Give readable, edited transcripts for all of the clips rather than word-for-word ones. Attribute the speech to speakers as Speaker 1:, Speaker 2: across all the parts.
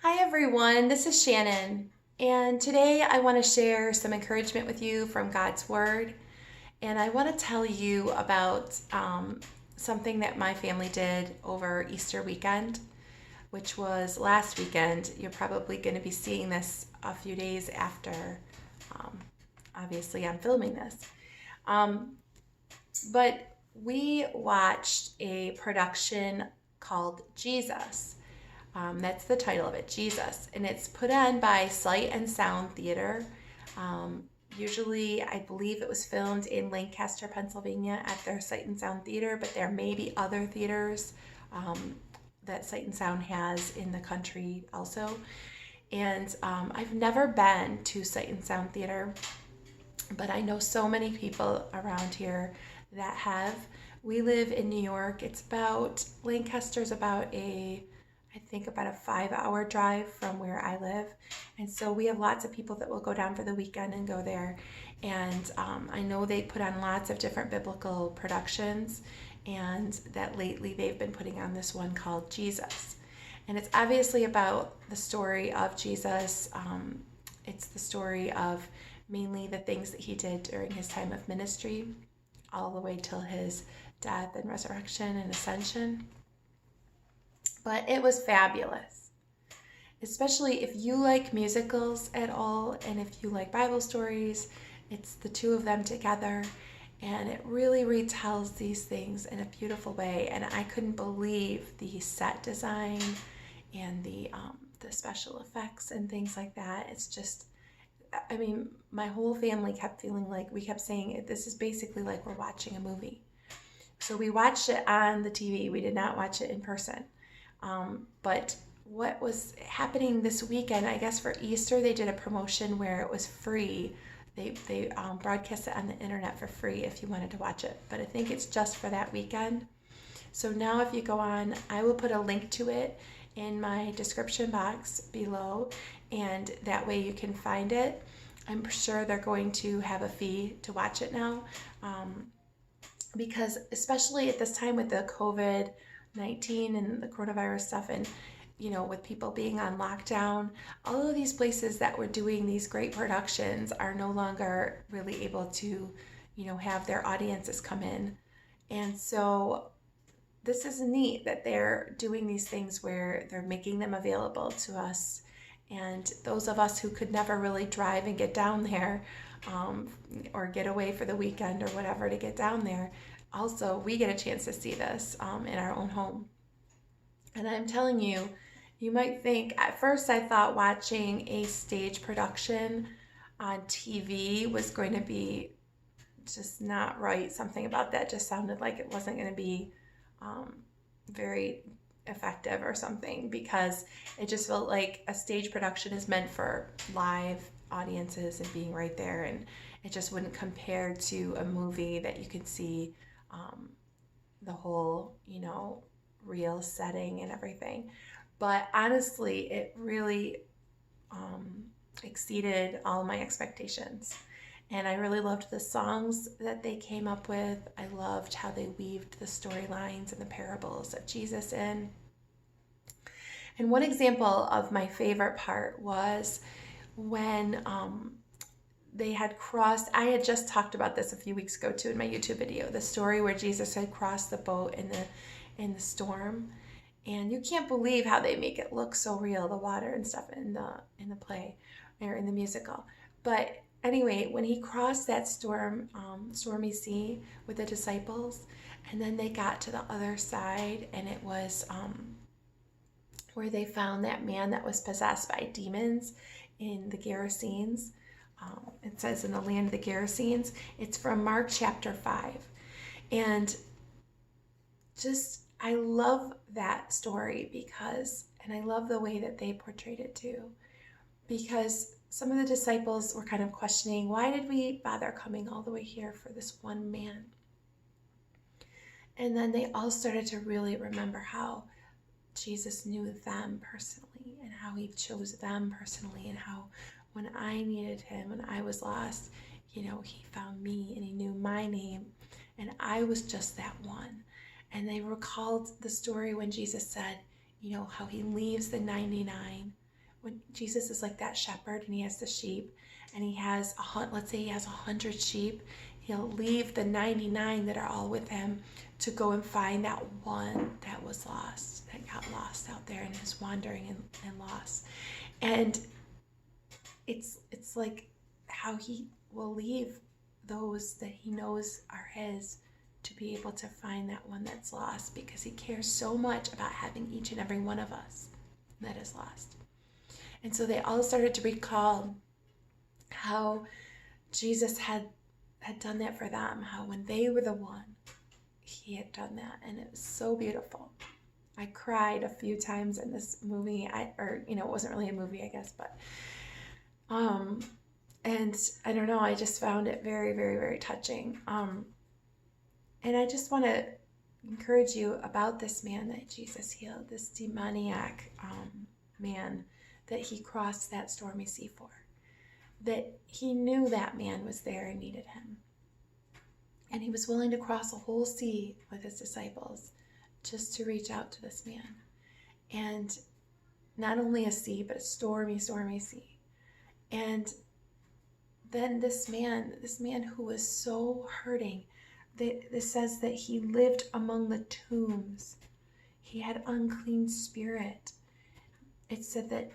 Speaker 1: Hi everyone, this is Shannon, and today I want to share some encouragement with you from God's Word. And I want to tell you about something that my family did over Easter weekend, which was last weekend. You're probably going to be seeing this a few days after, um, obviously, I'm filming this. Um, but we watched a production called Jesus. That's the title of it, Jesus. And it's put on by Sight and Sound Theater. Um, Usually, I believe it was filmed in Lancaster, Pennsylvania at their Sight and Sound Theater, but there may be other theaters that Sight and Sound has in the country also. And I've never been to Sight and Sound Theater, but I know so many people around here that have. We live in New York. Lancaster's about I think about a 5 hour drive from where I live. And so we have lots of people that will go down for the weekend and go there. And I know they put on lots of different biblical productions, and that lately they've been putting on this one called Jesus. And it's obviously about the story of Jesus. It's the story of mainly the things that he did during his time of ministry, all the way till his death and resurrection and ascension. But it was fabulous, especially if you like musicals at all and if you like Bible stories. It's the two of them together, and it really retells these things in a beautiful way. And I couldn't believe the set design and the special effects and things like that. It's just, I mean, my whole family kept feeling like, we kept saying, this is basically like we're watching a movie. So we watched it on the TV. We did not watch it in person. But what was happening this weekend, I guess for Easter, they did a promotion where it was free. They broadcast it on the internet for free if you wanted to watch it. But I think it's just for that weekend. So now if you go on, I will put a link to it in my description box below, and that way you can find it. I'm sure they're going to have a fee to watch it now, because especially at this time with the COVID-19 and the coronavirus stuff, and with people being on lockdown, all of these places that were doing these great productions are no longer really able to, have their audiences come in. And so this is neat that they're doing these things where they're making them available to us. And those of us who could never really drive and get down there, um, or get away for the weekend or whatever to get down there, also we get a chance to see this in our own home. And I'm telling you, you might think, at first I thought watching a stage production on TV was going to be just not right. Something about that just sounded like it wasn't going to be um, very effective or something, because it just felt like a stage production is meant for live audiences and being right there, and it just wouldn't compare to a movie that you can see um, the whole, real setting and everything. But honestly, it really exceeded all of my expectations. And I really loved the songs that they came up with. I loved how they weaved the storylines and the parables of Jesus in. And one example of my favorite part was when they had crossed. I had just talked about this a few weeks ago too in my YouTube video, the story where Jesus had crossed the boat in the storm. And you can't believe how they make it look so real, the water and stuff in the play or in the musical. But anyway, when he crossed that stormy sea with the disciples, and then they got to the other side, and it was where they found that man that was possessed by demons in the Gerasenes. It says in the land of the Gerasenes. It's from Mark chapter 5. And just, I love that story and I love the way that they portrayed it too, because some of the disciples were kind of questioning, why did we bother coming all the way here for this one man? And then they all started to really remember how Jesus knew them personally, and how he chose them personally, and how when I needed him, when I was lost, he found me and he knew my name, and I was just that one. And they recalled the story when Jesus said, how he leaves the 99 when Jesus is like that shepherd and he has the sheep and he has let's say he has 100 sheep, he'll leave the 99 that are all with him to go and find that one that was lost, that got lost out there in his wandering and loss. And it's like how he will leave those that he knows are his to be able to find that one that's lost, because he cares so much about having each and every one of us that is lost. And so they all started to recall how Jesus had done that for them, how when they were the one, he had done that. And it was so beautiful. I cried a few times in this movie. It wasn't really a movie, I guess, but and I don't know, I just found it very, very, very touching. And I just want to encourage you about this man that Jesus healed, this demoniac man that he crossed that stormy sea for, that he knew that man was there and needed him. And he was willing to cross a whole sea with his disciples just to reach out to this man. And not only a sea, but a stormy, stormy sea. And then this man who was so hurting, this says that he lived among the tombs. He had unclean spirit. It said that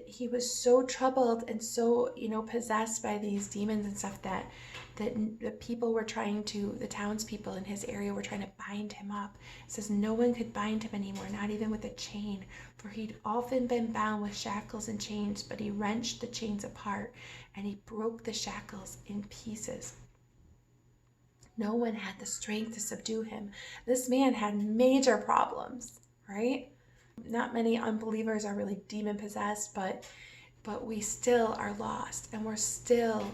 Speaker 1: he was so troubled and so, possessed by these demons and stuff that the people were the townspeople in his area were trying to bind him up. It says no one could bind him anymore, not even with a chain, for he'd often been bound with shackles and chains, but he wrenched the chains apart and he broke the shackles in pieces. No one had the strength to subdue him. This man had major problems, right? Not many unbelievers are really demon possessed, but we still are lost, and we're still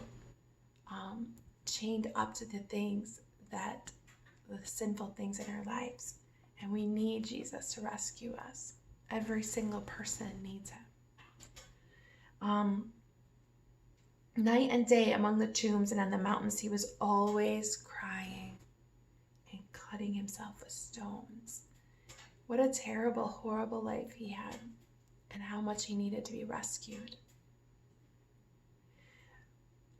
Speaker 1: chained up to the sinful things in our lives, and we need Jesus to rescue us. Every single person needs him. Night and day among the tombs and on the mountains, he was always crying and cutting himself with stones. What a terrible, horrible life he had, and how much he needed to be rescued.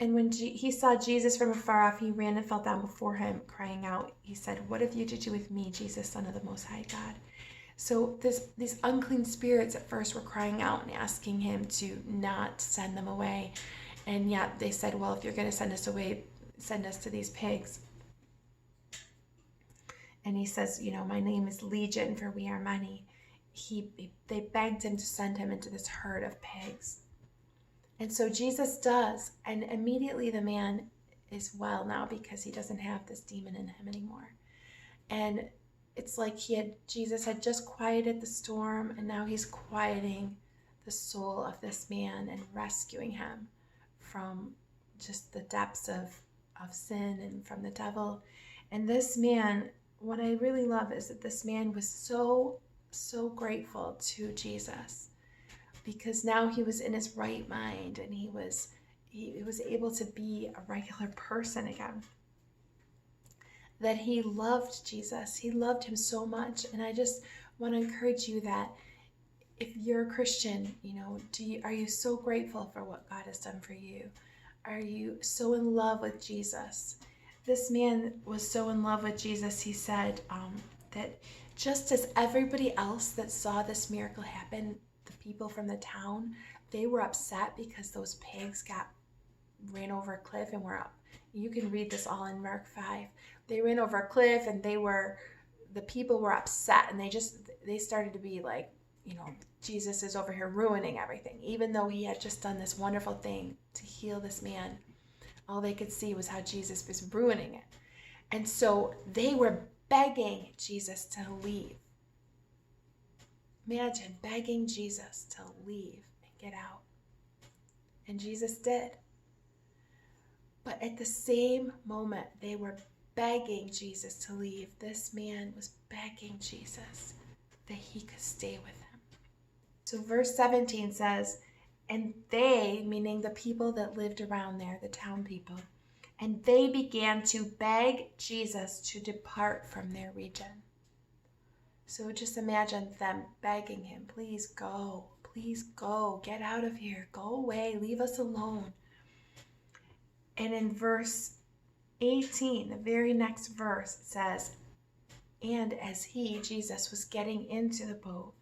Speaker 1: And when he saw Jesus from afar off, he ran and fell down before him, crying out. He said, "What have you to do with me, Jesus, Son of the Most High God?" So these unclean spirits at first were crying out and asking him to not send them away. And yet they said, well, if you're going to send us away, send us to these pigs. And he says, my name is Legion, for we are many. They begged him to send him into this herd of pigs. And so Jesus does. And immediately the man is well now, because he doesn't have this demon in him anymore. And it's like Jesus had just quieted the storm, and now he's quieting the soul of this man and rescuing him from just the depths of sin and from the devil. And this man, what I really love is that this man was so, so grateful to Jesus, because now he was in his right mind and he was able to be a regular person again. That he loved Jesus. He loved him so much. And I just want to encourage you that if you're a Christian, are you so grateful for what God has done for you? Are you so in love with Jesus? This man was so in love with Jesus, he said that just as everybody else that saw this miracle happen, the people from the town, they were upset because those pigs ran over a cliff and were up. You can read this all in Mark 5. They ran over a cliff and the people were upset, and they started to be like, Jesus is over here ruining everything. Even though he had just done this wonderful thing to heal this man, all they could see was how Jesus was ruining it. And so they were begging Jesus to leave. Imagine begging Jesus to leave and get out. And Jesus did. But at the same moment they were begging Jesus to leave, this man was begging Jesus that he could stay with him. So verse 17 says, and they, meaning the people that lived around there, the town people, and they began to beg Jesus to depart from their region. So just imagine them begging him, please go, please go, get out of here, go away, leave us alone. And in verse 18, the very next verse, it says, and as he, Jesus, was getting into the boat,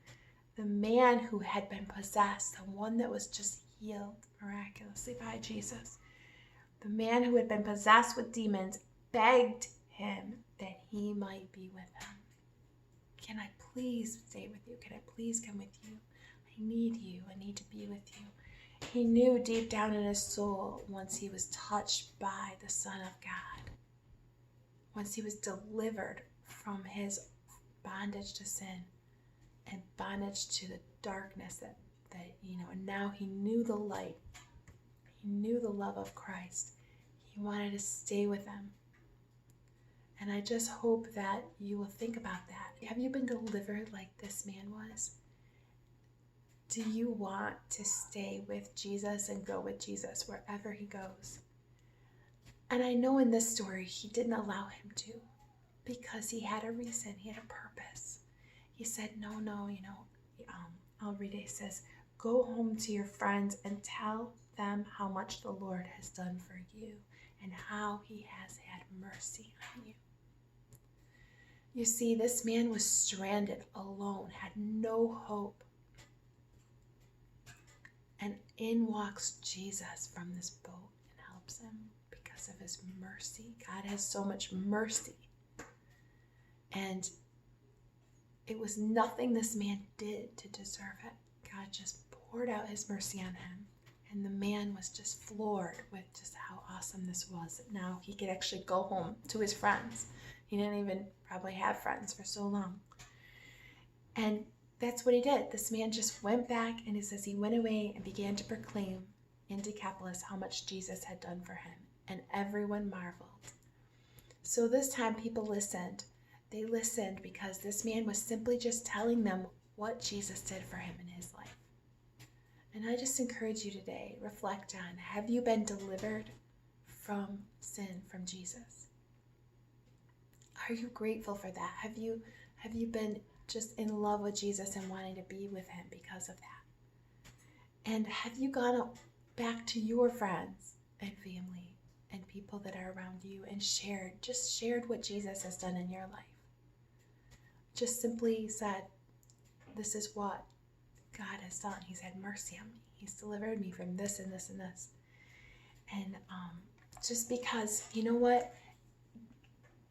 Speaker 1: the man who had been possessed, the one that was just healed miraculously by Jesus, the man who had been possessed with demons, begged him that he might be with him. Can I please stay with you? Can I please come with you? I need you. I need to be with you. He knew deep down in his soul, once he was touched by the Son of God, once he was delivered from his bondage to sin and bondage to the darkness that and now he knew the light. He knew the love of Christ. He wanted to stay with him. And I just hope that you will think about that. Have you been delivered like this man was? Do you want to stay with Jesus and go with Jesus wherever he goes? And I know in this story, he didn't allow him to, because he had a reason, he had a purpose. He said, no, I'll read it. He says, go home to your friends and tell them how much the Lord has done for you and how he has had mercy on you. You see, this man was stranded, alone, had no hope. And in walks Jesus from this boat and helps him because of his mercy. God has so much mercy. And it was nothing this man did to deserve it. God just poured out his mercy on him. And the man was just floored with just how awesome this was. That now he could actually go home to his friends. He didn't even probably have friends for so long. And that's what he did. This man just went back, and it says he went away and began to proclaim in Decapolis how much Jesus had done for him. And everyone marveled. So this time people listened. They listened because this man was simply just telling them what Jesus did for him in his life. And I just encourage you today, reflect on, have you been delivered from sin from Jesus? Are you grateful for that? Have you been just in love with Jesus and wanting to be with him because of that? And have you gone back to your friends and family and people that are around you and shared what Jesus has done in your life? Just simply said, this is what God has done. He's had mercy on me. He's delivered me from this and this and this. And just because, you know what?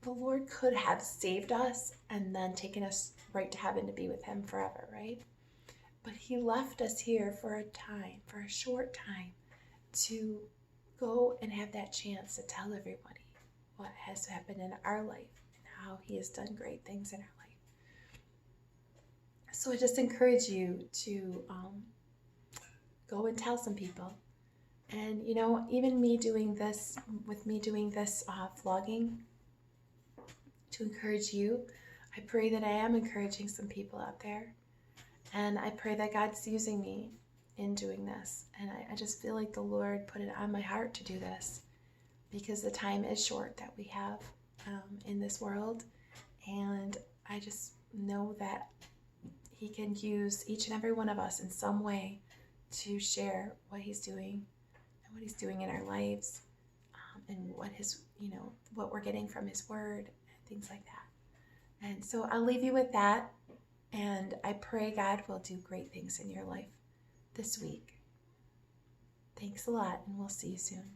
Speaker 1: The Lord could have saved us and then taken us right to heaven to be with him forever, right? But he left us here for a time, for a short time, to go and have that chance to tell everybody what has happened in our life and how he has done great things in our life. So I just encourage you to go and tell some people. And, even me doing this vlogging to encourage you, I pray that I am encouraging some people out there. And I pray that God's using me in doing this. And I just feel like the Lord put it on my heart to do this because the time is short that we have in this world. And I just know that he can use each and every one of us in some way to share what he's doing and what he's doing in our lives, and what we're getting from his word and things like that. And so I'll leave you with that, and I pray God will do great things in your life this week. Thanks a lot, and we'll see you soon.